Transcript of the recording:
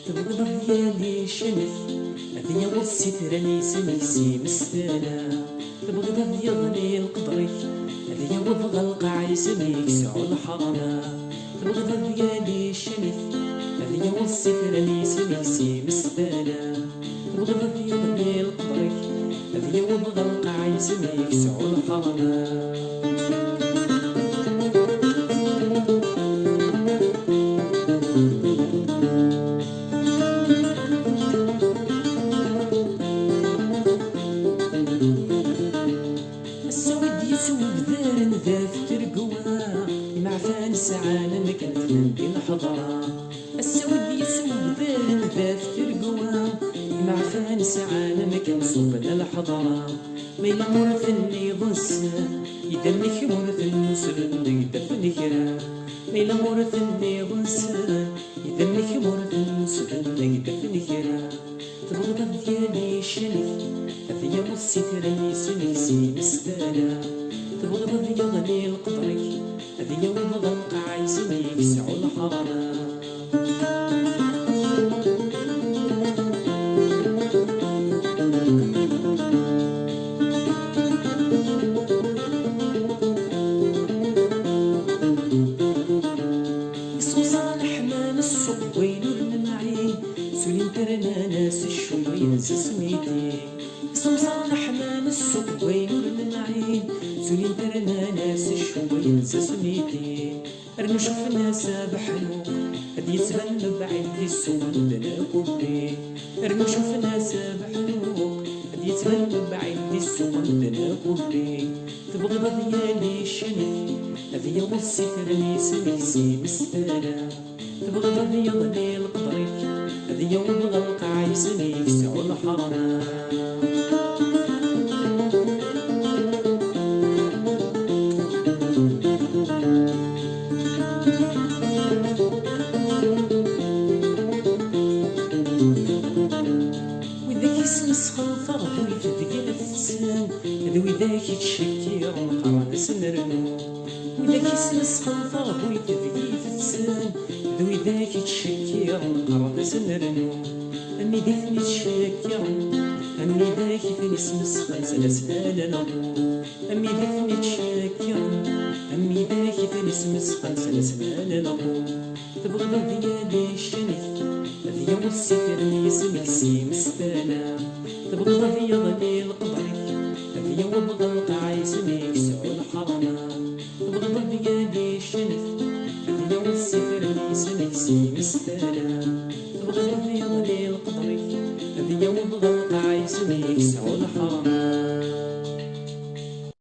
تبغض ديالي شنف هذيا والستر راني سمكسي مستانا تبغض ديالي القدري هذيا وبغى القاع سميك سعو الحرمة تبغض ديالي شنف هذيا والستر راني سمكسي مستانا تبغض ديالي القدري هذيا وبغى القاع سميك سعو الحرمة سعانا مكان في الحضرة السود يسود ذال ذا في ترقوها معفان سعانا مكان صوبنا الحضرة ما إلا مرثني ضس يدمك مرثن نسر يدفن كرا ما إلا مرثني ضس يدمك مرثن نسر يدفن كرا تبغض ديالي شنك أثيا والستراني سميسي مستانا تبغض ديالي القدري هذيا وبغى القاع سميك سعو الحرمة يصوصا الحمام السوق وينو المعين سولين ترنا ناس الشوي ينسى سميتي يصوصا الحمام السوق وينو المعين سولين ترنا ناس الشوي ينسى سميتي رنو شوفنا سابحنو هاد يتبان بعيد السوق لنا كوبي رنو شوفنا سابحنو هاد يتبان بعيد السوق لنا كوبي تبغض ديالي شنف هذيا والستر راني سميسي مستانا تبغض ديالي القدري هذيا وبغى القاع سميك سعو الحرمة ذوي ذاك يتشكي ونقرا سنرنو وذاك يسمسخن ضربو يتذكي في التسان ذوي ذاك يتشكي ونقرا سنرنو أمي ذاك يتشكي أمي ذاك يسمسخن سلسلة نمو أمي ذاك يتشكي أمي ذاك يسمسخن سلسلة نمو تبغض ديالي شنك ذيا والستر يسمكسي مستانا تبغض ديالي القدري هذيا وبغى القاع سميك سعو الحرمة تبغض ديالي شنف هذيا والستر سمكسي مستانا تبغض ديالي القدري هذيا وبغى القاع سميك سعو الحرمة